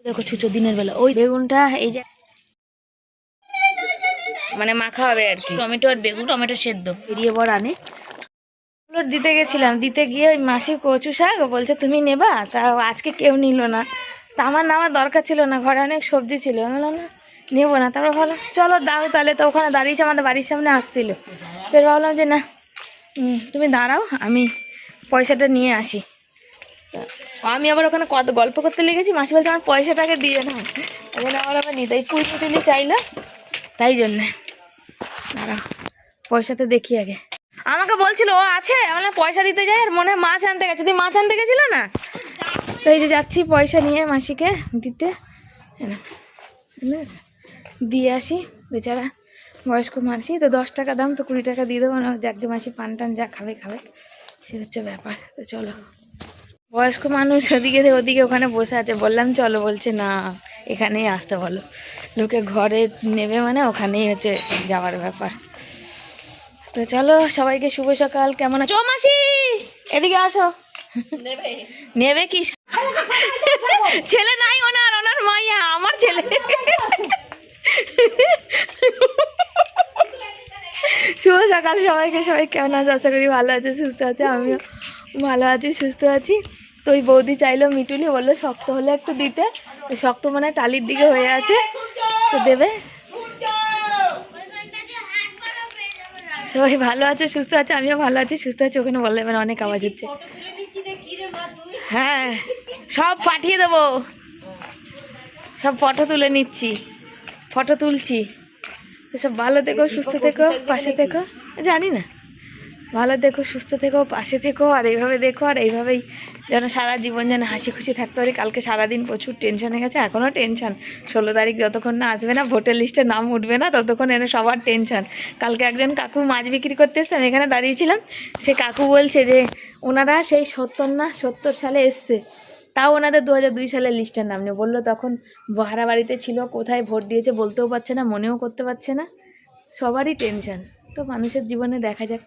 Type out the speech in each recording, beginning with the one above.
দেখো ছুঁচো দিনের বেলা ওই বেগুনটা এই যে মানে মাখা হবে আর কি, টমেটো আর বেগুন, টমেটো সেদ্ধ বেরিয়ে বড় আনে দিতে গেছিলাম, দিতে গিয়ে ওই মাসি কচু শাক বলছে তুমি নেবা, তা আজকে কেউ নিল না। তা আমার নেওয়ার দরকার ছিল না, ঘরে অনেক সবজি ছিল, আমি বললাম না নেবো না। তারপর ভাবলাম চলো দাও তাহলে, তো ওখানে দাঁড়িয়েছে আমাদের বাড়ির সামনে আসছিল, ফের ভাবলাম যে না তুমি দাঁড়াও আমি পয়সাটা নিয়ে আসি। আমি আবার ওখানে কত গল্প করতে লেগেছি, মাসি বলছে আমার পয়সাটাকে দিয়ে না, ওখানে আমার আবার নিতে পুঁই পুটুলি চাইলো, তাই জন্যে দাঁড়াও পয়সাতে দেখি আগে। আমাকে বলছিল ও আছে, আমরা পয়সা দিতে যাই, আর মনে হয় মাছ আনতে গেছে, তুই মাছ আনতে গেছিল না, তো এই যে যাচ্ছি পয়সা নিয়ে মাসিকে দিতে, দিয়ে আসি। বেচারা বয়স্ক মাসি তো, 10 টাকা দাম, তো 20 টাকা দিয়ে দেবো না, যাকে মাসি পান টান যা খাবে খাবে, সে হচ্ছে ব্যাপার। তো চলো, বয়স্ক মানুষ ওদিকে ওদিকে ওখানে বসে আছে, বললাম চলো, বলছে না এখানেই আসতে বলো, লোকে ঘরে নেবে মানে ওখানেই হচ্ছে যাওয়ার ব্যাপার। তো চলো সবাইকে শুভ সকাল, কেমন আছো মাসি, এদিকে আসো। নেবে কি ছেলে নাই ওনার, ওনার মাইয়া আমার ছেলে। শুভ সকাল সবাইকে, সবাই কেমন আছে, আশা করি ভালো আছে সুস্থ আছে, আমিও ভালো আছি সুস্থ আছি। তো ওই বৌদি চাইলো মিটুলি, বললো শক্ত হলে একটু দিতে, শক্ত মানে টালির দিকে হয়ে আছে, তো দেবে। সবাই ভালো আছে সুস্থ আছে, আমিও ভালো আছি সুস্থ আছি। ওখানে বললে মানে অনেক আওয়াজ হচ্ছে, হ্যাঁ সব পাঠিয়ে দেবো, সব ফটো তুলে নিচ্ছি, ফটো তুলছি। সব ভালো থেকো সুস্থ থেকো পাশে থেকো, জানি না, ভালো দেখো সুস্থ থেকো পাশে থেকো, আর এইভাবে দেখো, আর এইভাবেই যেন সারা জীবন যেন হাসি খুশি থাকতে পারি। কালকে সারাদিন প্রচুর টেনশনে গেছে, এখনও টেনশন, 16 তারিখ যতক্ষণ না আসবে না, ভোটার লিস্টে নাম উঠবে না, ততক্ষণ এনে সবার টেনশন। কালকে একজন কাকু মাছ বিক্রি করতে এসছে, আমি এখানে দাঁড়িয়েছিলাম, সে কাকু বলছে যে ওনারা সেই 70 সালে এসছে, তাও ওনাদের 2002 সালের লিস্টের নাম নেই, বললো তখন ভাড়া বাড়িতে ছিল, কোথায় ভোট দিয়েছে বলতেও পারছে না, মনেও করতে পারছে না, সবারই টেনশন। তো মানুষের জীবনে দেখা যাক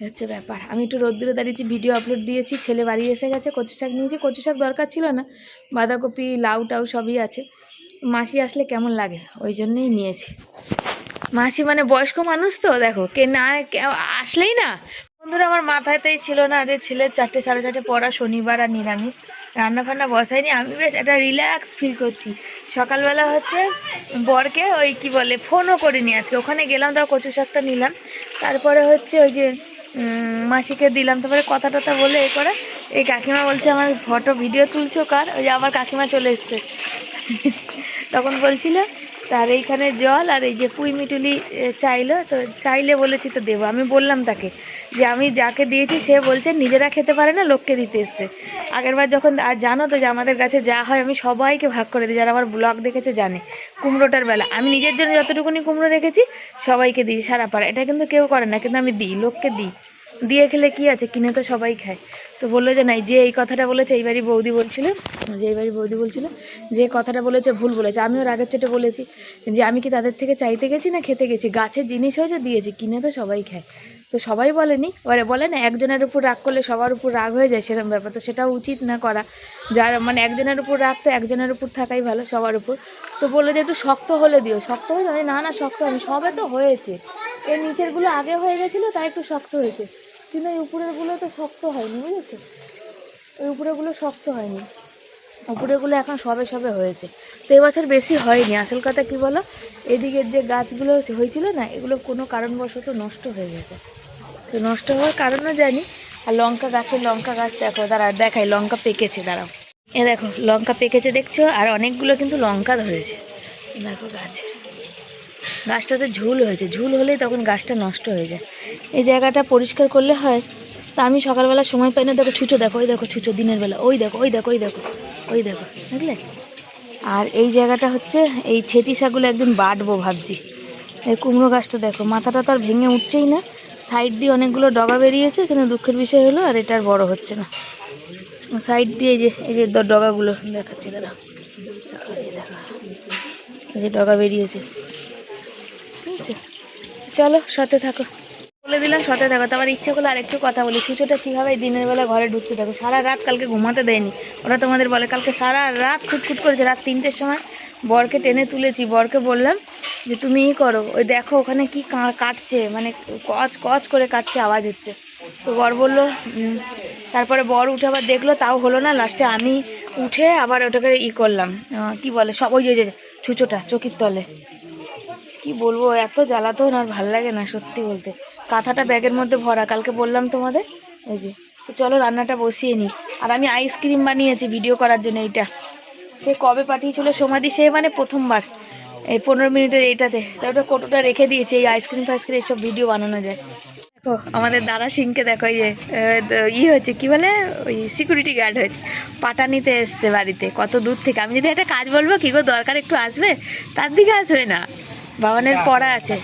হচ্ছে ব্যাপার। আমি একটু রোদ্দুরে দাঁড়িয়েছি, ভিডিও আপলোড দিয়েছি, ছেলে বাড়ি এসে গেছে, কচু শাক নিয়েছি, কচু শাক দরকার ছিল না, বাঁধাকপি লাউ টাউ সবই আছে, মাসি আসলে কেমন লাগে ওই জন্যেই নিয়েছি। মাসি মানে বয়স্ক মানুষ তো, দেখো কে না আসলেই না। বন্ধুরা আমার মাথাতেই ছিল না যে ছেলের 4টে সাড়ে 4টে পড়া, শনিবার আর নিরামিষ, রান্না ফান্না বসাইনি, আমি বেশ একটা রিল্যাক্স ফিল করছি। সকালবেলা হচ্ছে বরকে ওই কি বলে ফোনও করিনি আজকে, ওখানে গেলাম, তাও কচু শাকটা নিলাম, তারপরে হচ্ছে ওই যে মাসিকে দিলাম, তারপরে কথা টথা বলে এ করে, এই কাকিমা বলছে আমার ফটো ভিডিও তুলছো কার, ওই যে আমার কাকিমা চলে এসছে। তখন বলছিল তার এইখানে জল আর এই যে পুঁই মিটুলি চাইলো, তো চাইলে বলেছি তো দেবো। আমি বললাম তাকে যে আমি যাকে দিয়েছি সে বলছে নিজেরা খেতে পারে না, লোককে দিতে এসছে। আগেরবার যখন, আর জানো তো যে আমাদের কাছে যা হয় আমি সবাইকে ভাগ করে দিই, যারা আমার ব্লগ দেখেছে জানে, কুমড়োটার বেলা আমি নিজের জন্য যতটুকুনি কুমড়ো রেখেছি সবাইকে দিই, সারা পাড়া, এটা কিন্তু কেউ করে না, কিন্তু আমি দিই, লোককে দিই, দিয়ে খেলে কি আছে, কিনে তো সবাই খায়। তো বললো যে নাই, যে এই কথাটা বলেছে এইবারই বৌদি বলছিল, যে এইবারই বৌদি বলছিল যে কথাটা বলেছে ভুল বলেছে, আমিও রাগের চোটে বলেছি যে আমি কি তাদের থেকে চাইতে গেছি না খেতে গেছি, গাছের জিনিস হয়েছে দিয়েছি, কিনে তো সবাই খায়। তো সবাই বলেনি, ওরা বলে না একজনের উপর রাগ করলে সবার উপর রাগ হয়ে যায়, সেরকম ব্যাপার, তো সেটাও উচিত না করা, যার মানে একজনের উপর রাগ তো একজনের উপর থাকাই ভালো, সবার উপর। তো বললো যে একটু শক্ত হলে দিও, শক্ত হয়ে যাবে, না না শক্ত হয়নি, সবে তো হয়েছে, এর নিচেরগুলো আগে হয়ে গেছিলো তাই একটু শক্ত হয়েছে, কিন্তু এই উপরেরগুলো তো শক্ত হয়নি, বুঝেছো, ওই উপরেগুলো শক্ত হয়নি, উপরেগুলো এখন সবে সবে হয়েছে। তো এবছর বেশি হয়নি, আসল কথা কি বলো, এদিকের যে গাছগুলো হয়েছিল না, এগুলো কোনো কারণবশত নষ্ট হয়ে গেছে, তো নষ্ট হওয়ার কারণও জানি। আর লঙ্কা গাছ দেখো, দেখাই লঙ্কা পেকেছে, দাঁড়াও, এ দেখো লঙ্কা পেকেছে দেখছো, আর অনেকগুলো কিন্তু লঙ্কা ধরেছে, দেখো গাছটাতে ঝুল হয়েছে, ঝুল হলেই তখন গাছটা নষ্ট হয়ে যায়, এই জায়গাটা পরিষ্কার করলে হয়। তা আমি সকালবেলা সময় পাই না, দেখো ছুঁচো, দেখো ওই দেখো ছুঁচো দিনের বেলা, ওই দেখো ওই দেখো ওই দেখো ওই দেখো, বুঝলে। আর এই জায়গাটা হচ্ছে এই ছেঁচি শাকগুলো একদিন বাটবো ভাবছি। এই কুমড়ো গাছটা দেখো, মাথাটা তো আর ভেঙে উঠছেই না, সাইড দিয়ে অনেকগুলো ডগা বেরিয়েছে, কিন্তু দুঃখের বিষয় হলো আর এটা আর বড়ো হচ্ছে না, সাইড দিয়ে এই যে ডগাগুলো দেখাচ্ছি, দাঁড়া এই যে ডগা বেরিয়েছে, বুঝছো। চলো সাথে থাকো, বলে দিলাম সাথে দেখো, তো আমার ইচ্ছে করলো আরেকটু কথা বলি। সুচোটা কীভাবে দিনের বেলা ঘরে ঢুকছে দেখো, সারা রাত কালকে ঘুমাতে দেয়নি। ওরা তোমাদের বলে কালকে সারা রাত খুটখুট করেছে। রাত 3টের সময় বরকে টেনে তুলেছি, বরকে বললাম যে তুমিই করো, ওই দেখো ওখানে কি কাটছে, মানে কচ কচ করে কাটছে, আওয়াজ হচ্ছে। তো বর বললো, তারপরে বর উঠে আবার দেখলো, তাও হলো না। লাস্টে আমি উঠে আবার ওটাকে করলাম, কি বলে সব, ওই যে ছুঁচোটা চকির তলে। কি বলবো, এত জ্বালাতন আর ভাল লাগে না সত্যি বলতে। কাঁথাটা ব্যাগের মধ্যে ভরা, কালকে বললাম তোমাদের। এই যে, তো চলো রান্নাটা বসিয়ে নিই। আর আমি আইসক্রিম বানিয়েছি ভিডিও করার জন্য। এইটা সে কবে পাঠিয়েছিল সমাধি, সে মানে প্রথমবার এই 15 মিনিটের এইটাতে। তো ওটা কতটা রেখে দিয়েছি, এই আইসক্রিম ফাইসক্রিম এইসব ভিডিও বানানো যায়। দেখো আমাদের দাদা সিংকে দেখো, এই যে হচ্ছে কি বলে, ওই সিকিউরিটি গার্ড হয়েছে, পাটা নিতে এসছে বাড়িতে কত দূর থেকে। আমি যদি একটা কাজ বলবো কি গো দরকার একটু আসবে, তার দিকে আসবে না, বাবানের পড়া আছে।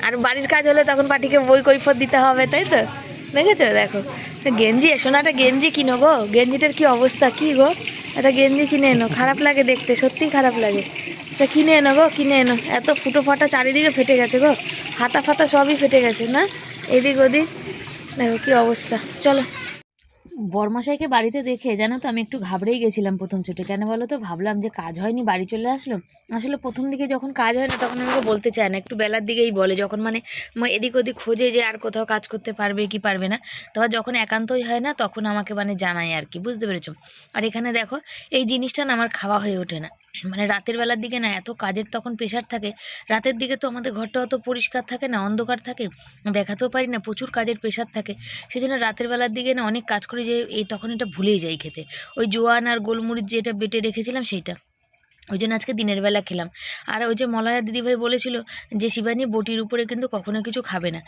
আর বাড়ির কাজ হলে তখন পাটিকে বই কৈফত দিতে হবে, তাই তো? দেখেছো দেখো গেঞ্জি, সোনাটা গেঞ্জি কিনো গো, গেঞ্জিটার কি অবস্থা, কি গো একটা গেঞ্জি কিনে এনো, খারাপ লাগে দেখতে, সত্যিই খারাপ লাগে। তা কিনে এনো গো, কিনে এনো, এত ফুটো ফাটা চারিদিকে ফেটে গেছে গো, হাতা ফাতা সবই ফেটে গেছে না, এদিক ওদিক দেখো কি অবস্থা। চলো, বরমশাইকে বাড়িতে দেখে জানো তো আমি একটু ঘাবড়েই গেছিলাম প্রথম ছুটে। কেন বলো তো, ভাবলাম যে কাজ হয়নি বাড়ি চলে আসলো। আসলে প্রথম দিকে যখন কাজ হয় না তখন আমাকে বলতে চায় না, একটু বেলার দিকেই বলে, যখন মানে এদিক ওদিক খোঁজে যে আর কোথাও কাজ করতে পারবে কি পারবে না। তবে যখন একান্তই হয় না তখন আমাকে মানে জানায় আর কি, বুঝতে পেরেছো? আর এখানে দেখো এই জিনিসটা না আমার খাওয়া হয়ে ওঠে না, মানে রাতের বেলার দিকে না এত কাজের তখন প্রেশার থাকে। রাতের দিকে তো আমাদের ঘরটা অত পরিষ্কার থাকে না, অন্ধকার থাকে, দেখাতেও পারি না, প্রচুর কাজের প্রেশার থাকে। সেই জন্য রাতের বেলার দিকে না অনেক কাজ করি, যে এই তখন এটা ভুলেই যাই খেতে। ওই জোয়ান আর গোলমরিচ যেটা বেটে রেখেছিলাম সেইটা, ওই জন্য আজকে দিনের বেলা খেলাম। আর ওই যে মলয়া দিদিভাই বলেছিল যে শিবানী বটির উপরে কিন্তু কখনো কিছু খাবে না,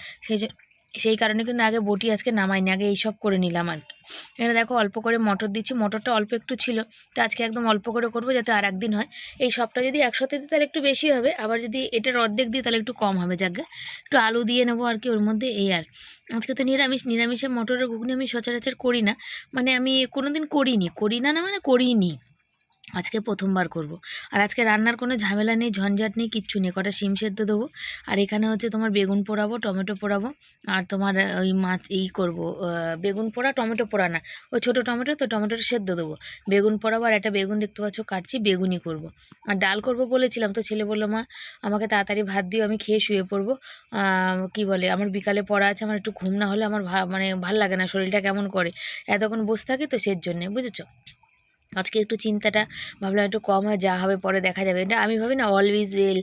সেই কারণে কিন্তু আগে বটি আজকে নামাইনি, আগে এইসব করে নিলাম আর কি। এখানে দেখো অল্প করে মটর দিচ্ছি, মটরটা অল্প একটু ছিল, তো আজকে একদম অল্প করে করবো যাতে আর একদিন হয়। এই সবটা যদি একসাথে দিই তাহলে একটু বেশি হবে, আবার যদি এটার অর্ধেক দিই তাহলে একটু কম হবে। যাকে একটু আলু দিয়ে নেবো আর কি ওর মধ্যে, এই আর। আজকে তো নিরামিষে মটরের ঘুগনি আমি সচরাচর করি না, মানে আমি কোনোদিন করি না মানে করিনি, আজকে প্রথমবার করব। আর আজকে রান্নার কোনো ঝামেলা নেই, ঝঞ্ঝাট নেই, কিচ্ছু নেই। কটা শিম সেদ্ধ দেবো, আর এখানে হচ্ছে তোমার বেগুন পোড়াবো, টমেটো পোড়াবো, আর তোমার ওই মাছ করবো, বেগুন পোড়া, টমেটো পোড়া না, ওই ছোটো টমেটো, তো টমেটোটা সেদ্ধ দেবো, বেগুন পোড়াবো। আর একটা বেগুন দেখতে পাচ্ছ কাটছি, বেগুনই করব। আর ডাল করব বলেছিলাম, তো ছেলে বললো মা আমাকে তাড়াতাড়ি ভাত দিও, আমি খেয়ে শুয়ে পড়বো। কি বলে, আমার বিকালে পড়া আছে, আমার একটু ঘুম না হলে আমার মানে ভাল লাগে না, শরীরটা কেমন করে, এতক্ষণ বসে থাকি তো, সেই জন্যে, বুঝেছো? আজকে একটু চিন্তাটা ভাবলাম একটু কম হয়, যা হবে পরে দেখা যাবে। এটা আমি ভাবি না অলওয়েজ ওয়েল,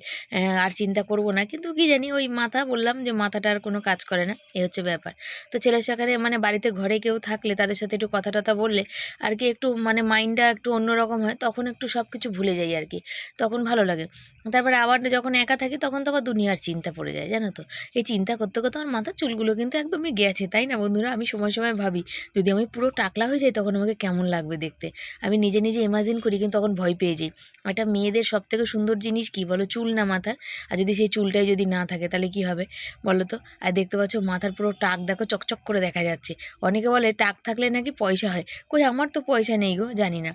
আর চিন্তা করব না, কিন্তু কি জানি ওই মাথা, বললাম যে মাথাটা আর কোনো কাজ করে না, এই হচ্ছে ব্যাপার। তো ছেলের সাথে মানে বাড়িতে ঘরে কেউ থাকলে তাদের সাথে একটু কথা টথা বললে আর কি একটু মানে মাইন্ডটা একটু অন্যরকম হয়, তখন একটু সব কিছু ভুলে যাই আর কি, তখন ভালো লাগে। তারপরে আবার যখন একা থাকি তখন তো আবার দুনিয়ার চিন্তা পড়ে যায়, জানো তো? এই চিন্তা করতে করতে আমার মাথার চুলগুলো কিন্তু একদমই গেছে, তাই না বন্ধুরা? আমি সময় সময় ভাবি যদি আমি পুরো টাকলা হয়ে যাই তখন আমাকে কেমন লাগবে দেখতে। আমি নিজে নিজে ইমাজিন করি, কিন্তু তখন ভয় পেয়ে যাই। একটা মেয়েদের সবথেকে সুন্দর জিনিস কি বলো, চুল না মাথার, আর যদি সেই চুলটাই যদি না থাকে তাহলে কি হবে বলো তো? আর দেখতে পাচ্ছ মাথার পুরো টাক দেখো, চকচক করে দেখা যাচ্ছে। অনেকে বলে টাক থাকলে নাকি পয়সা হয়, কই আমার তো পয়সা নেই গো, জানি না।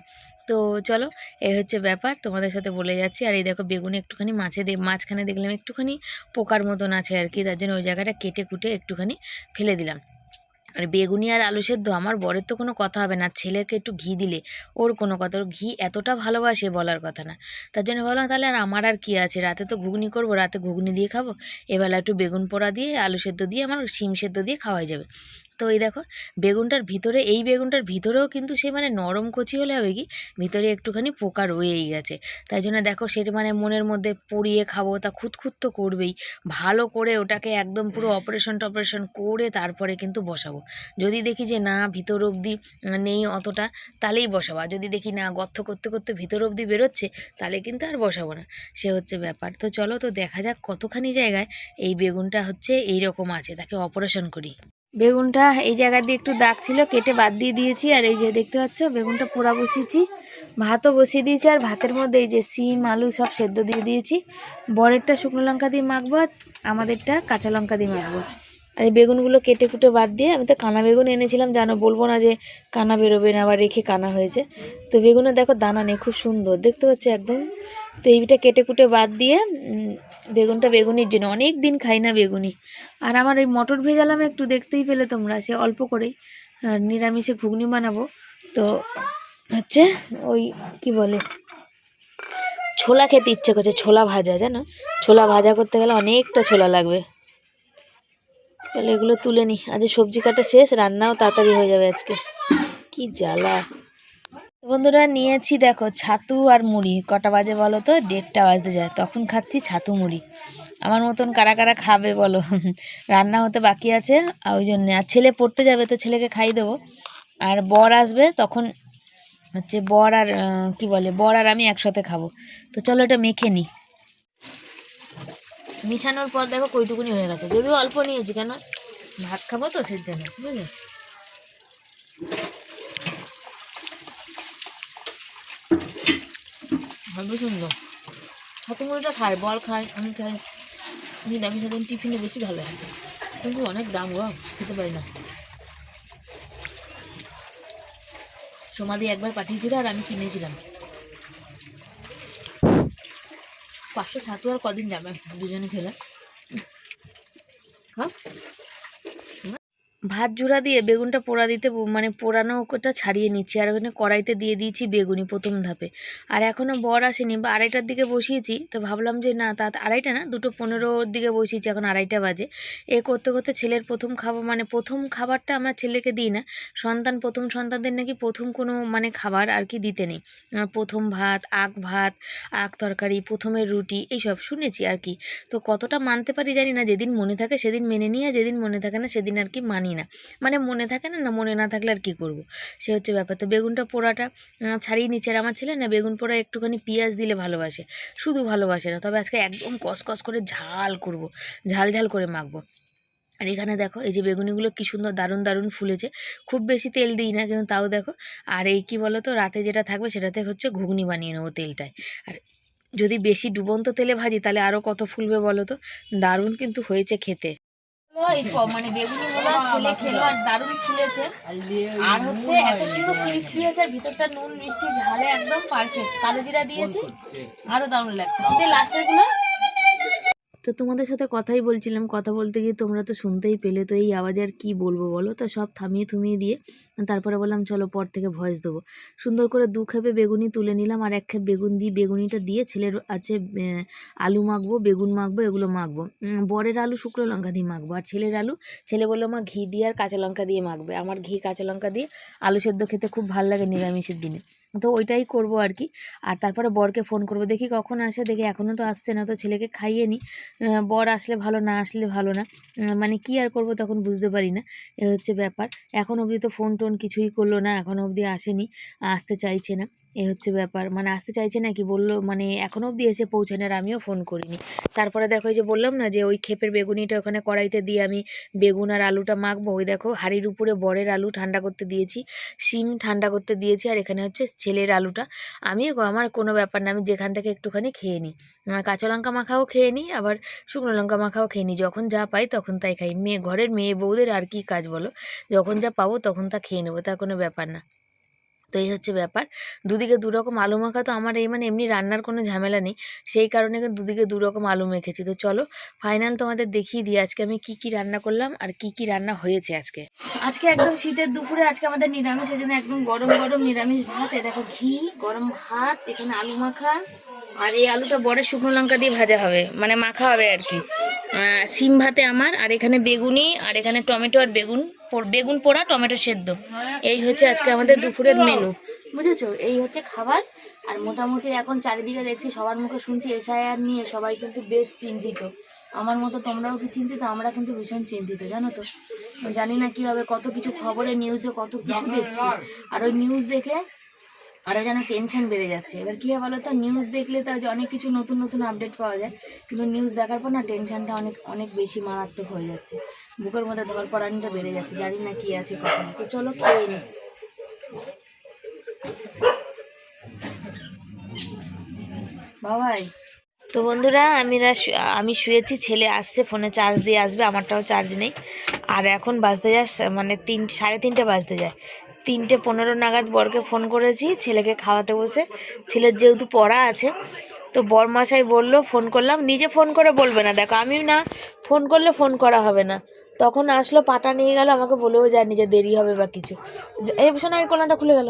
তো চলো, এই হচ্ছে ব্যাপার, তোমাদের সাথে বলে যাচ্ছি। আর এই দেখো বেগুনে একটুখানি মাঝখানে দেখলাম একটুখানি পোকার মতন আছে আর কি, তার জন্য ওই জায়গাটা কেটে কুটে একটুখানি ফেলে দিলাম। আর বেগুনি আর আলু সেদ্ধ, আমার বরের তো কোনো কথা হবে না, ছেলেকে একটু ঘি দিলে ওর কোনো কথা, ওর ঘি এতটা ভালোবাসে বলার কথা না। তার জন্য ভাবলাম তাহলে আর আমার আর কি আছে, রাতে তো ঘুগনি করবো, রাতে ঘুগনি দিয়ে খাবো, এবেলা একটু বেগুন পোড়া দিয়ে আলু সেদ্ধ দিয়ে আমার শিম সেদ্ধ দিয়ে খাওয়াই যাবে। তো এই দেখো বেগুনটার ভিতরে, এই বেগুনটার ভিতরেও কিন্তু সে মানে নরম কচি হলে হবে কি, ভিতরে একটুখানি পোকা রয়েই গেছে। তাই জন্য দেখো সেটা মানে মনের মধ্যে পুড়িয়ে খাবো, তা খুঁতখুত তো করবেই, ভালো করে ওটাকে একদম পুরো অপারেশন করে তারপরে কিন্তু বসাবো। যদি দেখি যে না ভিতর অবধি নেই অতটা, তাহলেই বসাবো। আর যদি দেখি না গর্ত করতে করতে ভিতর অবধি বেরোচ্ছে, তাহলে কিন্তু আর বসাবো না, সে হচ্ছে ব্যাপার। তো চলো, তো দেখা যাক কতখানি জায়গায় এই বেগুনটা হচ্ছে এইরকম আছে, তাকে অপারেশন করি। বেগুনটা এই জায়গা দিয়ে একটু দাগ ছিল, কেটে বাদ দিয়ে দিয়েছি। আর এই যে দেখতে পাচ্ছ বেগুনটা পোড়া বসিয়েছি, ভাতও বসিয়ে দিয়েছি, আর ভাতের মধ্যে এই যে সিম আলু সব সেদ্ধ দিয়ে দিয়েছি। বরেরটা শুকনো লঙ্কা দিয়ে মাখবো, আমাদেরটা কাঁচা লঙ্কা দিয়ে মাখবো। আর এই বেগুনগুলো কেটে কুটে বাদ দিয়ে, আমি তো কানা বেগুন এনেছিলাম জানো, বলবো না যে কানা বেরোবে না, আবার রেখে কানা হয়েছে। তো বেগুনে দেখো দানা নেই, খুব সুন্দর দেখতে পাচ্ছ, একদম তো এইটা কেটে কুটে বাদ দিয়ে বেগুনটা বেগুনির জন্য, অনেক দিন খাই না বেগুনি। আর আমার ওই মটর ভেজালাম একটু, দেখতেই পেলে তোমরা, সে অল্প করেই নিরামিষে ঘুগনি বানাবো। তো হচ্ছে ওই কি বলে, ছোলা খেতে ইচ্ছে করছে, ছোলা ভাজা, জানো ছোলা ভাজা করতে গেলে অনেকটা ছোলা লাগবে। তাহলে এগুলো তুলে নিই, আজ সবজি কাটা শেষ, রান্নাও তাড়াতাড়ি হয়ে যাবে আজকে। কি জ্বালা। বন্ধুরা নিয়েছি দেখো ছাতু আর মুড়ি। কটা বাজে বলো তো? 1:30 বাজতে যায়, তখন খাচ্ছি ছাতু মুড়ি। আমার মতন কারা কারা খাবে বলো? রান্না হতে বাকি আছে, ওই জন্যে। আর ছেলে পড়তে যাবে, তো ছেলেকে খাই দেবো। আর বর আসবে, তখন হচ্ছে বর আর কি বলে, বর আর আমি একসাথে খাবো। তো চলো এটা মেখে নিই। মিশানোর পর দেখো কইটুকুনি হয়ে গেছে, যদিও অল্প নিয়েছি, কেন ভাত খাবো তো সেই জন্য, বুঝলে। ভালো সুন্দর। ছাতু মুড়িটা খায়, বর খায়, আমি খাই। নিরামিষ দিন টিফিনে বেশি ভালো হয়, কিন্তু অনেক দাম গো, খেতে পারি না। সমাধি একবার পাঠিয়েছিল আর আমি কিনেছিলাম। 500 ছাতু আর কদিন যাবে দুজনে খেলে। খাও। ভাত জোড়া দিয়ে বেগুনটা পোড়া দিতে, মানে পোড়ানো ওটা ছাড়িয়ে নিচ্ছি, আর ওখানে কড়াইতে দিয়ে দিয়েছি বেগুনি প্রথম ধাপে। আর এখনও বর আসেনি, বা 2:30টার দিকে বসিয়েছি, তো ভাবলাম যে না, তা 2:30 না, 2:15-র দিকে বসিয়েছি, এখন 2:30 বাজে। এ করতে করতে ছেলের প্রথম খাবার, মানে প্রথম খাবারটা আমরা ছেলেকে দিই না। প্রথম সন্তানদের নাকি প্রথম কোনো মানে খাবার আর কি দিতে নেই। প্রথম ভাত, আখ তরকারি, প্রথমের রুটি, এইসব শুনেছি আর কি। তো কতটা মানতে পারি জানি না, যেদিন মনে থাকে সেদিন মেনে নিই, আর যেদিন মনে থাকে না সেদিন আর কি মানি না। মানে মনে থাকে না, মনে না থাকলে আর কি করব, সে হচ্ছে ব্যাপার। তো বেগুনটা পোড়াটা ছাড়িয়ে নিচ্ছে। আর আমার ছেলে না বেগুন পোড়া একটুখানি পেঁয়াজ দিলে ভালোবাসে, শুধু ভালোবাসে না, তবে আজকে একদম কসকস করে ঝাল করব, ঝাল ঝাল করে মাখবো। আর এখানে দেখো এই যে বেগুনিগুলো কি সুন্দর দারুণ দারুণ ফুলেছে। খুব বেশি তেল দিই না, কিন্তু তাও দেখো। আর এই কি বলো তো, রাতে যেটা থাকবে সেটাতে হচ্ছে ঘুগনি বানিয়ে নেবো তেলটায়। আর যদি বেশি ডুবন্ত তেলে ভাজি তাহলে আরও কত ফুলবে বলো তো। দারুণ কিন্তু হয়েছে খেতে। মানে বেগুনি মোড়া ছেলে খেলো আর দারুণ ফুলেছে। আর হচ্ছে এত সুন্দর ক্রিস্পি হয়েছে, আর ভিতরটা নুন মিষ্টি ঝালে একদম পারফেক্ট। কালো জিরা দিয়েছি, আরো দারুণ লাগছে। কিন্তু লাস্টের গুলো, তো তোমাদের সাথে কথাই বলছিলাম, কথা বলতে গিয়ে তোমরা তো শুনতেই পেলে। তো এই আওয়াজে আর কি বলবো বলো, তো সব থামিয়ে থুমিয়ে দিয়ে তারপরে বললাম চলো পর থেকে ভয়েস দেবো। সুন্দর করে 2 খেপে বেগুনি তুলে নিলাম, আর 1 খেপ বেগুন দিয়ে বেগুনিটা দিয়ে ছেলের আছে আলু মাখবো, বেগুন মাখবো, এগুলো মাখবো। বরের আলু শুকনো লঙ্কা দিয়ে মাখবো, আর ছেলের আলু, ছেলে বললো মা ঘি দিয়ে আর কাঁচা লঙ্কা দিয়ে মাখবে। আমার ঘি কাঁচা লঙ্কা দিয়ে আলু সেদ্ধ খেতে খুব ভালো লাগে নিরামিষের দিনে, তো ওইটাই করব আর কি। আর তারপরে বরকে ফোন করব, দেখি কখন আসে, দেখি এখনও তো আসছে না, তো ছেলেকে খাইয়ে নিই। বর আসলে ভালো, না আসলে ভালো না। মানে কি আর করব তখন বুঝতে পারি না, এ হচ্ছে ব্যাপার। এখন অবধি তো ফোন টোন কিছুই করলো না, এখনও অবধি আসেনি, আসতে চাইছে না, এ হচ্ছে ব্যাপার। মানে আসতে চাইছে না কি বললো, মানে এখনও অবধি এসে পৌঁছানো, আর আমিও ফোন করিনি। তারপরে দেখো এই যে বললাম না যে ওই খেপের বেগুনিটা ওখানে কড়াইতে দিয়ে আমি বেগুন আর আলুটা মাখবো। ওই দেখো হাঁড়ির উপরে বরের আলু ঠান্ডা করতে দিয়েছি, শিম ঠান্ডা করতে দিয়েছি, আর এখানে হচ্ছে ছেলের আলুটা। আমার কোনো ব্যাপার না, আমি যেখান থেকে একটুখানি খেয়ে নিই। কাঁচা লঙ্কা মাখাও খেয়ে নিই, আবার শুকনো লঙ্কা মাখাও খেয়ে নিই। যখন যা পাই তখন তাই খাই। ঘরের মেয়ে বউদের আর কি কাজ বলো, যখন যা পাবো তখন তা খেয়ে নেবো, তা কোনো ব্যাপার না। তো এই হচ্ছে ব্যাপার। দুদিকে দুরকম আলু মাখা, তো আমার এই মানে এমনি রান্নার কোনো ঝামেলা নেই, সেই কারণে কিন্তু দুদিকে দুরকম আলু মেখেছি। তো চলো ফাইনাল তোমাদের দেখিয়ে দিই আজকে আমি কি কি রান্না করলাম আর কি কি রান্না হয়েছে আজকে। আজকে একদম শীতের দুপুরে আজকে আমাদের নিরামিষ, এই জন্য একদম গরম গরম নিরামিষ ভাত। এ দেখো ঘি গরম ভাত, এখানে আলু মাখা, আর এই আলুটা বড়ের শুকনো লঙ্কা দিয়ে ভাজা হবে, মানে মাখা হবে আর কি। সিম ভাতে আমার, আর এখানে বেগুনি, আর এখানে টমেটো আর বেগুন পোড়া, টমেটো সেদ্ধ। এই হচ্ছে আজকে আমাদের দুপুরের মেনু, বুঝেছো? এই হচ্ছে খাবার। আর মোটামুটি এখন চারিদিকে দেখছি, সবার মুখে শুনছি এসআইআর নিয়ে সবাই কিন্তু বেশ চিন্তিত। আমার মতো তোমরাও কি চিন্তিত? আমরা কিন্তু ভীষণ চিন্তিত, জানো তো। জানি না কি হবে, কত কিছু খবরে নিউজে কত কিছু দেখছি, আর ওই নিউজ দেখে আরও যেন টেনশন বেড়ে যাচ্ছে। এবার কী হয় বলো তো, নিউজ দেখলে তো অনেক কিছু নতুন নতুন আপডেট পাওয়া যায়, কিন্তু নিউজ দেখার পর না টেনশনটা অনেক অনেক বেশি মারাত্মক হয়ে যাচ্ছে, বুকের মধ্যে ধরপড়ানিটা বেড়ে যাচ্ছে, জানি না কি আছে কখনো। তো চলো খেয়ে নিই। বাবাই, তো বন্ধুরা আমি শুয়েছি, ছেলে আসছে, ফোনে চার্জ দিয়ে আসবে, আমারটাও চার্জ নেই। আর এখন বাজতে যায় মানে 3:30 বাজতে যায়। 3:15 নাগাদ বরকে ফোন করেছি ছেলেকে খাওয়াতে বসে। ছেলের যেহেতু পড়া আছে, তো তো বরমশাই বললো, ফোন করলাম, নিজে ফোন করে বলবে না, দেখো আমি না ফোন করলে ফোন করা হবে না। তখন আসলো, পাটা নিয়ে গেল, আমাকে বলেও যায়নি যে দেরি হবে বা কিছু। এই শোনা, ওই কলাটা খুলে গেল,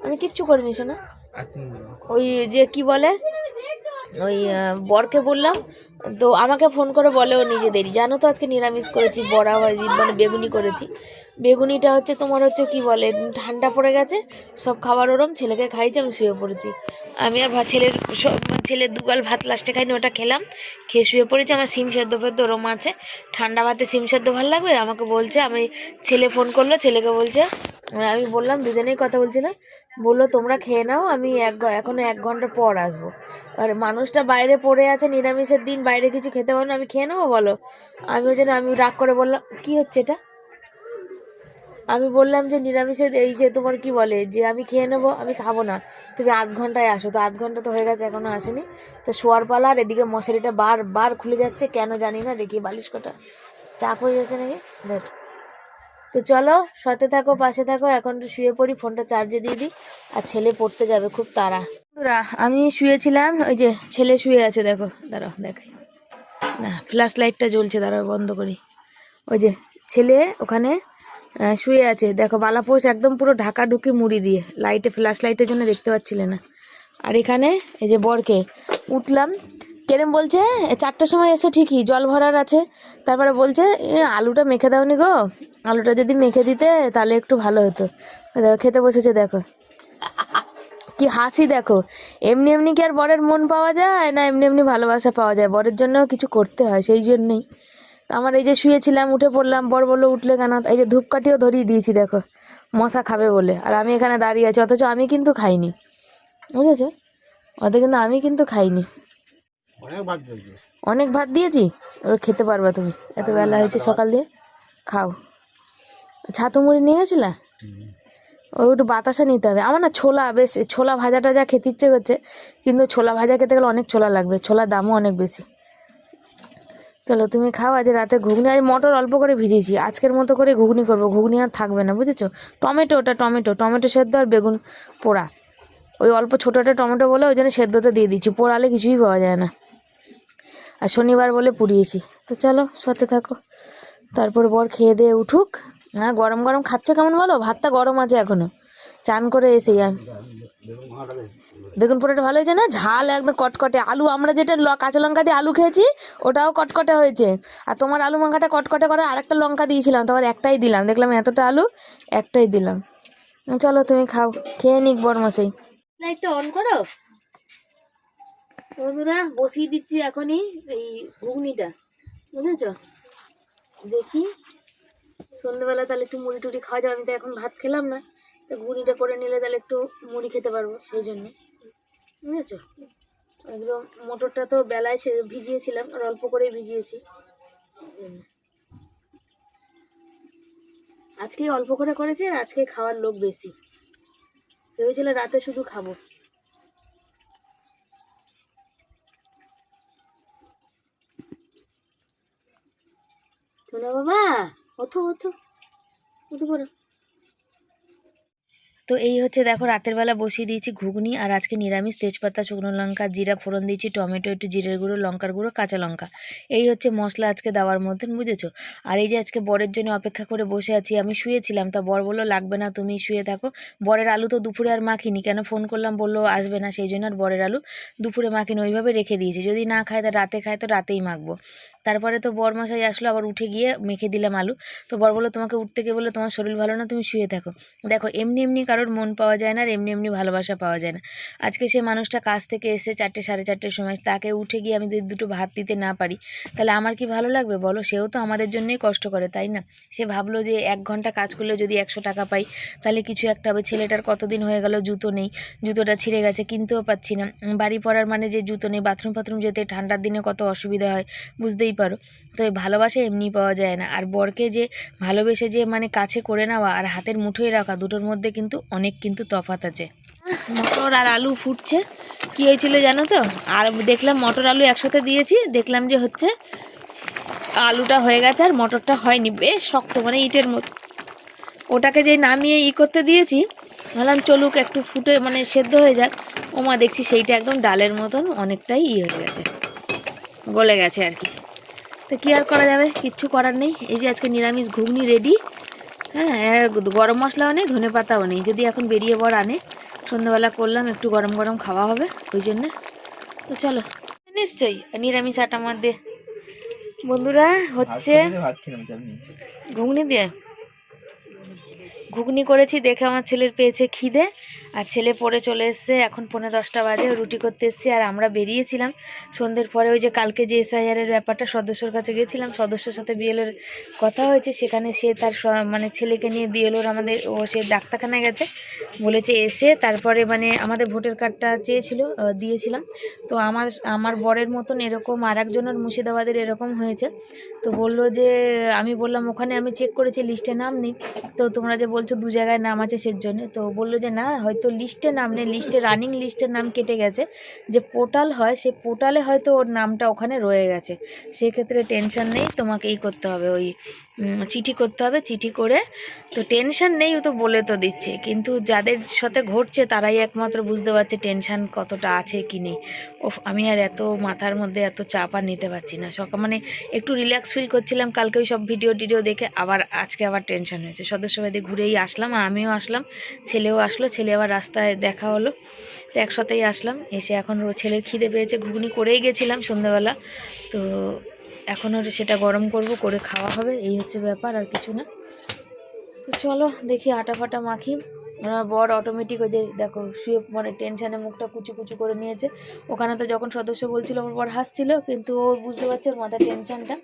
আমি কিচ্ছু করিনি শোনা। ওই যে কি বলে, ওই বরকে বললাম, তো আমাকে ফোন করে বলেও নিজে দেরি। জানো তো আজকে নিরামিষ করেছি, বড়া ভাজি মানে বেগুনি করেছি। বেগুনিটা হচ্ছে তোমার হচ্ছে কি বলে, ঠান্ডা পড়ে গেছে, সব খাবার ওরম, ছেলেকে খাইছে, আমি শুয়ে পড়েছি। আমি আর ছেলের দুগাল ভাত লাস্টে খাইনি, ওটা খেলাম, খেয়ে শুয়ে পড়েছি। আমার সিম সেদ্ধ ফেদ্ধ ওরম আছে, ঠান্ডা ভাতে সিম সেদ্ধ ভালো লাগবে। আমাকে বলছে, আমি ছেলে ফোন করলো, ছেলেকে বলছে, আমি বললাম দুজনেই কথা বলছিলাম, বললো তোমরা খেয়ে নাও, আমি এখনো 1 ঘন্টা পর আসবো। আর মানুষটা বাইরে পড়ে আছে, নিরামিষের দিন বাইরে কিছু খেতে পারো না, আমি খেয়ে নেবো বলো? আমি ওই জন্য আমি রাগ করে বললাম, কি হচ্ছে এটা, আমি বললাম যে নিরামিষের এই যে তোমার কি বলে যে আমি খেয়ে নেবো, আমি খাবো না, তুমি 1/2 ঘন্টায় আসো। তো 1/2 ঘন্টা তো হয়ে গেছে, এখনো আসেনি। তো শোয়ার পালা, আর এদিকে মশারিটা বার খুলে যাচ্ছে, কেন জানি না, দেখি বালিশ কটা চাপ হয়ে যাচ্ছে নাকি দেখ। তো চলো, সাথে থাকো, পাশে থাকো, এখন তো শুয়ে পড়ি, ফোনটা চার্জে দিয়ে দিই, আর ছেলে পড়তে যাবে, খুব তাড়া। আমি শুয়েছিলাম, ওই যে ছেলে শুয়ে আছে, দেখো, দাঁড়াও দেখাই, না ফ্ল্যাশ লাইটটা জ্বলছে, দাঁড়াও বন্ধ করি। ওই যে ছেলে ওখানে শুয়ে আছে, দেখো, বালাপোষ একদম পুরো ঢাকা ঢুকি মুড়ি দিয়ে, লাইটে ফ্ল্যাশ লাইটের জন্য দেখতে পাচ্ছিলে না। আর এখানে এই যে বরকে উঠলাম, কেরম বলছে 4টার সময় এসে, ঠিকই জল ভরার আছে, তারপরে বলছে আলুটা মেখে দাওনি গো, আলুটা যদি মেখে দিতে তাহলে একটু ভালো হতো। দেখো খেতে বসেছে, দেখো কি হাসি, দেখো এমনি এমনি কি আর বরের মন পাওয়া যায় না, এমনি এমনি ভালোবাসা পাওয়া যায়, বরের জন্য কিছু করতে হয়, সেই জন্যই। আমার এই যে শুয়েছিলাম, উঠে পড়লাম, বর বললো উঠলে কেন, এই যে ধূপকাঠিও ধরিয়ে দিয়েছি, দেখো মশা খাবে বলে, আর আমি এখানে দাঁড়িয়ে আছি, অথচ আমি কিন্তু খাইনি, বুঝেছো, কিন্তু আমি কিন্তু খাইনি, অনেক ভাত দিয়েছি, ওরা খেতে পারবা তুমি, এত বেলা হয়েছে সকাল দিয়ে, খাও। ছাতু মুড়ি নিয়ে গেছিলা, ওই একটু বাতাসা নিতে হবে আমার, না ছোলা, বেশ ছোলা ভাজাটা যা খেতে ইচ্ছে করছে, কিন্তু ছোলা ভাজা খেতে গেলে অনেক ছোলা লাগবে, ছোলার দামও অনেক বেশি। চলো তুমি খাও, আজ রাতে ঘুগনি, আজ মটর অল্প করে ভিজিয়েছি, আজকের মতো করে ঘুগনি করবো, ঘুগনি আর থাকবে না, বুঝেছো। টমেটো সেদ্ধ আর বেগুন পোড়া, ওই অল্প ছোটোটা টমেটো বলে ওই জন্য সেদ্ধতে দিয়ে দিচ্ছি, পোড়ালে কিছুই পাওয়া যায় না, আর শনিবার বলে পুড়িয়েছি। তো চলো সাথে থাকো, তারপর বর খেয়ে দিয়ে উঠুক। হ্যাঁ, গরম গরম খাচ্ছ কেমন বলো, ভাতটা গরম আছে এখনো, চান করে এসেই আমি, বেগুন পোড়াটা ভালো হয়েছে না, ঝাল একদম কটকটে, আলু আমরা যেটা কাঁচা লঙ্কা দিয়ে আলু খেয়েছি ওটাও কটকটে হয়েছে, আর তোমার আলু মাখাটা কটকটে করে আরেকটা লঙ্কা দিয়েছিলাম, তোমার একটাই দিলাম, দেখলাম এতটা আলু একটাই দিলাম। চলো তুমি খাও, খেয়ে নিক বরমশাই। লাইটটা অন করো বন্ধুরা, বসিয়ে দিচ্ছি এখনই এই ঘুগনিটা, বুঝেছো। দেখি সন্ধ্যেবেলা তাহলে একটু মুড়ি টুড়ি খাওয়া যাবে, আমি তো এখন ভাত খেলাম না, তো ঘুগনিটা করে নিলে তাহলে একটু মুড়ি খেতে পারবো, সেই জন্য, বুঝেছো। একদম মটরটা তো বেলায় ভিজিয়েছিলাম, আর অল্প করেই ভিজিয়েছি, আজকে অল্প করে করেছি, আর আজকে খাওয়ার লোক বেশি, ভেবেছিলাম রাতে শুধু খাবো। শোনা বাবা, ওঠো করো। তো এই হচ্ছে দেখো, রাতের বেলা বসিয়ে দিয়েছি ঘুগনি, আর আজকে নিরামিষ, তেজপাতা, শুকনো লঙ্কা, জিরা ফোড়ন দিয়েছি, টমেটো, একটু জিরের গুঁড়ো, লঙ্কার গুঁড়ো, কাঁচা লঙ্কা, এই হচ্ছে মশলা আজকে দেওয়ার মতন, বুঝেছো। আর এই যে আজকে বরের জন্য অপেক্ষা করে বসে আছি, আমি শুয়েছিলাম, তা বর বললো লাগবে না, তুমি শুয়ে থাকো। বরের আলু তো দুপুরে আর মাখিনি, কেন ফোন করলাম বললো আসবে না, সেই জন্য আর বরের আলু দুপুরে মাখিনি, ওইভাবে রেখে দিয়েছি, যদি না খায় তা রাতে খায়, তো রাতেই মাখবো। তারপরে তো বরমশাই আসলো, আবার উঠে গিয়ে মেখে দিলাম আলু। তো বর বললো তোমাকে উঠতে গিয়ে বললো তোমার শরীর ভালো না, তুমি শুয়ে থাকো। দেখো এমনি এমনি কারোর মন পাওয়া যায় না, আর এমনি এমনি ভালোবাসা পাওয়া যায় না। আজকে সে মানুষটা কাজ থেকে এসে 4টে 4:30 সময়, তাকে উঠে গিয়ে আমি যদি দুটো ভাত দিতে না পারি, তাহলে আমার কি ভালো লাগবে বলো। সেও তো আমাদের জন্যই কষ্ট করে, তাই না। সে ভাবলো যে 1 ঘন্টা কাজ করলে যদি 100 টাকা পাই, তাহলে কিছু একটা হবে। ছেলেটার কতদিন হয়ে গেল জুতো নেই, জুতোটা ছিঁড়ে গেছে, কিনতেও পাচ্ছি না, বাড়ি পড়ার মানে যে জুতো নেই, বাথরুম যেতে ঠান্ডার দিনে কত অসুবিধা হয় বুঝতেই পারো। তো এই ভালোবাসা এমনি পাওয়া যায় না, আর বরকে যে ভালোবেসে যে মানে কাছে করে নেওয়া আর হাতের মুঠোয় রাখা, দুটোর মধ্যে কিন্তু অনেক কিন্তু তফাৎ আছে। মটর আর আলু ফুটছে, কি হয়েছিল জানো তো, আর দেখলাম মটর আলু একসাথে দিয়েছি, দেখলাম যে হচ্ছে আলুটা হয়ে গেছে আর মটরটা হয়নি, বেশ শক্ত মানে ইটের মতো। ওটাকে যে নামিয়ে করতে দিয়েছি, ভাবলাম চলুক একটু ফুটে মানে সেদ্ধ হয়ে যাক। ওমা দেখছি সেইটা একদম ডালের মতন অনেকটাই হয়ে গেছে, গলে গেছে আর কি। তো কী আর করা যাবে, কিচ্ছু করার নেই। এই যে আজকে নিরামিষ ঘুগনি রেডি। হ্যাঁ, গরম মশলাও নেই, ধনে পাতাও নেই, যদি এখন বেরিয়ে বর আনে সন্ধ্যাবেলা করলাম, একটু গরম গরম খাওয়া হবে ওই জন্যে। তো চলো, নিশ্চয়ই নিরামিষ আটার মধ্যে বন্ধুরা হচ্ছে ঘুগনি দিয়ে ঘুগনি করেছি দেখে আমার ছেলের পেয়েছে খিদে, আর ছেলে পড়ে চলে এসছে। এখন 9:45 বাজে, রুটি করতে এসছি। আর আমরা বেরিয়েছিলাম সন্ধ্যের পরে, ওই যে কালকে যে SIR-এর ব্যাপারটা সদস্যর কাছে গেছিলাম, সদস্যর সাথে বিএলওর কথা হয়েছে, সেখানে সে তার মানে ছেলেকে নিয়ে বিএলওর আমাদের সে ডাক্তারখানায় গেছে, বলেছে এসে তারপরে মানে আমাদের ভোটার কার্ডটা চেয়েছিল, দিয়েছিলাম। তো আমার বরের মতন এরকম আর একজনের মুর্শিদাবাদের এরকম হয়েছে। তো বললো যে, আমি বললাম ওখানে আমি চেক করেছি লিস্টে নাম নেই, তো তোমরা যে বলছো 2 জায়গায় নাম আছে সেজন্য। তো বললো যে না, হয়তো লিস্টে নাম নেই, লিস্টে রানিং লিস্টের নাম কেটে গেছে, যে পোর্টাল হয় সে পোর্টালে হয়তো ওর নামটা ওখানে রয়ে গেছে, সেক্ষেত্রে টেনশন নেই, তোমাকে এই করতে হবে, ওই চিঠি করতে হবে, চিঠি করে। তো টেনশন নেই, ও তো বলে তো দিচ্ছে, কিন্তু যাদের সাথে ঘটছে তারাই একমাত্র বুঝতে পারছে টেনশন কতটা আছে কি নেই। আমি আর এত মাথার মধ্যে এত চাপ আর নিতে পারছি না। মানে একটু রিল্যাক্স ফিল করছিলাম কালকে ওই সব ভিডিও দেখে, আবার আজকে আবার টেনশন হয়েছে। সদস্যবাদী ঘুরেই আসলাম, আর আমিও আসলাম, ছেলেও আসলো, ছেলে আবার রাস্তায় দেখা হলো, তো একসাথেই আসলাম। এসে এখন ছেলের খিদে পেয়েছে, ঘুগনি করেই গেছিলাম সন্ধ্যাবেলা, তো এখন ওর সেটা গরম করব, করে খাওয়া হবে, এই হচ্ছে ব্যাপার, আর কিছু না। তো চলো দেখি আটা ফাটা মাখি। আমার বর অটোমেটিক ওই যে দেখো শুয়ে মানে টেনশানে মুখটা কুচু কুচু করে নিয়েছে। ওখানে তো যখন সদস্য বলছিল আমার বর হাসছিল, কিন্তু ও বুঝতে পারছে ওর মাথার টেনশানটা।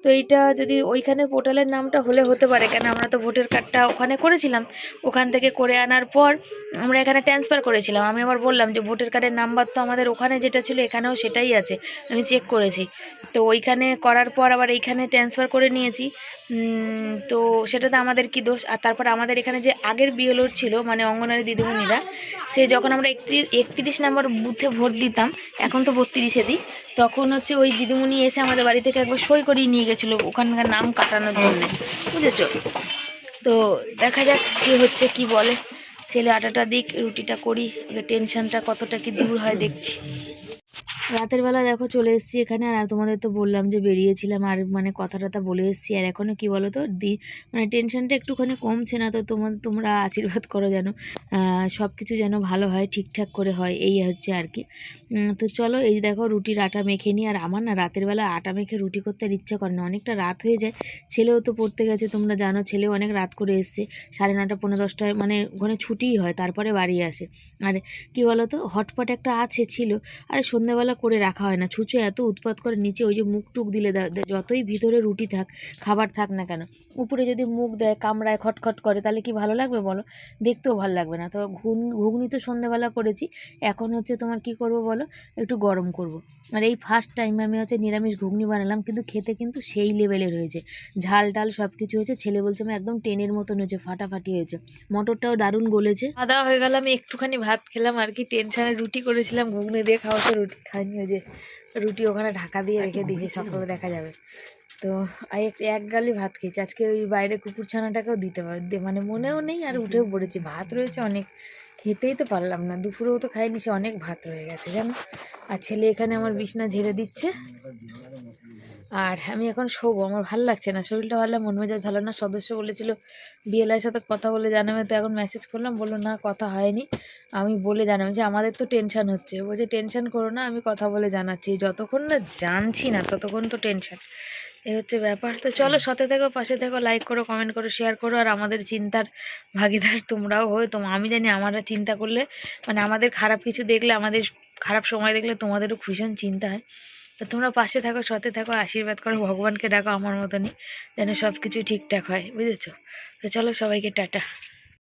তো এইটা যদি ওইখানের পোর্টালের নামটা হলে হতে পারে, কেন আমরা তো ভোটার কার্ডটা ওখানে করেছিলাম, ওখান থেকে করে আনার পর আমরা এখানে ট্রান্সফার করেছিলাম। আমি আবার বললাম যে ভোটার কার্ডের নাম্বার তো আমাদের ওখানে যেটা ছিল এখানেও সেটাই আছে, আমি চেক করেছি। তো ওইখানে করার পর আবার এইখানে ট্রান্সফার করে নিয়েছি, তো সেটাতে আমাদের কি দোষ। আর তারপর আমাদের এখানে যে আগের বিএলওর ছিল মানে অঙ্গনারী দিদিমণিরা, সে যখন আমরা 31 নম্বর বুথে ভোট দিতাম, এখন তো 32-এ দিই, তখন হচ্ছে ওই দিদিমণি এসে আমাদের বাড়ি থেকে একবার সই করিয়ে নিয়ে গেছিলো ওখানকার নাম কাটানোর জন্য, বুঝেছো। তো দেখা যাক কী হচ্ছে, কি বলে। ছেলে আটাটা দিক, রুটিটা করি, টেনশনটা কতটা কি দূর হয় দেখছি। রাতের বেলা দেখো চলে এসেছি এখানে, আর তোমাদের তো বললাম যে বেরিয়েছিলাম, আর মানে কথা টথা বলে এসেছি। আর এখনও কী বলো তো মানে টেনশনটা একটুখানি কমছে না। তো তোমরা আশীর্বাদ করো যেন সব কিছু যেন ভালো হয়, ঠিকঠাক করে হয়, এই হচ্ছে আর কি। তো চলো, এই দেখো রুটির আটা মেখে নিই। আর আমার না রাতের বেলা আটা মেখে রুটি করতে আর ইচ্ছা করে না, অনেকটা রাত হয়ে যায়। ছেলেও তো পড়তে গেছে, তোমরা জানো, ছেলেও অনেক রাত করে এসছে, 9:30 পৌনে 10টায় মানে ওখানে ছুটিই হয়, তারপরে বাড়ি আসে। আর কী বলো তো, হটপট একটা ছিল, আর সন্ধ্যাবেলা করে রাখা হয় না। ছুঁচো এত উৎপাত করে নিচে, ওই যে মুখ টুক দিলে যতই ভিতরে রুটি থাক, খাবার থাক না কেন, উপরে যদি মুখ দেয়, কামড়ায়, খটখট করে, তাহলে কি ভালো লাগবে বলো, দেখতেও ভালো লাগবে না। তো ঘুগনি তো সন্ধ্যাবেলা করেছি, এখন হচ্ছে তোমার কি করব বলো, একটু গরম করব। আর এই ফার্স্ট টাইম আমি হচ্ছে নিরামিষ ঘুগনি বানালাম, কিন্তু খেতে কিন্তু সেই লেভেলের হয়েছে, ঝাল টাল সব কিছু হয়েছে। ছেলে বলছে আমি একদম টেনের মতন হয়েছে, ফাটাফাটি হয়েছে, মটরটাও দারুণ গলেছে। খাওয়া দাওয়া হয়ে গেল, আমি একটুখানি ভাত খেলাম আর কি, টেনশনে রুটি করেছিলাম, ঘুগনি দিয়ে খাওয়া, তো রুটি খাইনি, ওই যে রুটি ওখানে ঢাকা দিয়ে রেখে দিয়েছি, সকালে দেখা যাবে। তো এক গালি ভাত খেয়েছি আজকে, ওই বাইরে কুকুর ছানাটাকেও দিতে পারে, মানে মনেও নেই, আর উঠেও পড়েছি, ভাত রয়েছে অনেক, খেতেই তো পারলাম না, দুপুরেও তো খাইনি, সে অনেক ভাত রয়ে গেছে জানো। আর ছেলে এখানে আমার বিছনা ঝেড়ে দিচ্ছে, আর আমি এখন শোবো, আমার ভালো লাগছে না, শরীরটা ভালো, মন মেজাজ ভালো না। সদস্য বলেছিল বিএলআইয়ের সাথে কথা বলে জানাবে, তো এখন মেসেজ করলাম, বললো না কথা হয়নি, আমি বলে জানাবো, যে আমাদের তো টেনশন হচ্ছে, বলছে টেনশন করো না, আমি কথা বলে জানাচ্ছি, যতক্ষণ না জানছি না ততক্ষণ তো টেনশন, এই হচ্ছে ব্যাপার। তো চলো, সাথে থেকো, পাশে থেকো, লাইক করো, কমেন্ট করো, শেয়ার করো, আর আমাদের চিন্তার ভাগিদার তোমরাও হয়ে। আমি জানি আমরা চিন্তা করলে, মানে আমাদের খারাপ কিছু দেখলে, আমাদের খারাপ সময় দেখলে তোমাদেরও ভীষণ চিন্তা হয়। তো তোমরা পাশে থাকো, সাথে থাকো, আশীর্বাদ করো, ভগবানকে ডাকো আমার মতনই, যেন সব কিছু ঠিকঠাক হয়, বুঝেছো। তো চলো, সবাইকে টাটা।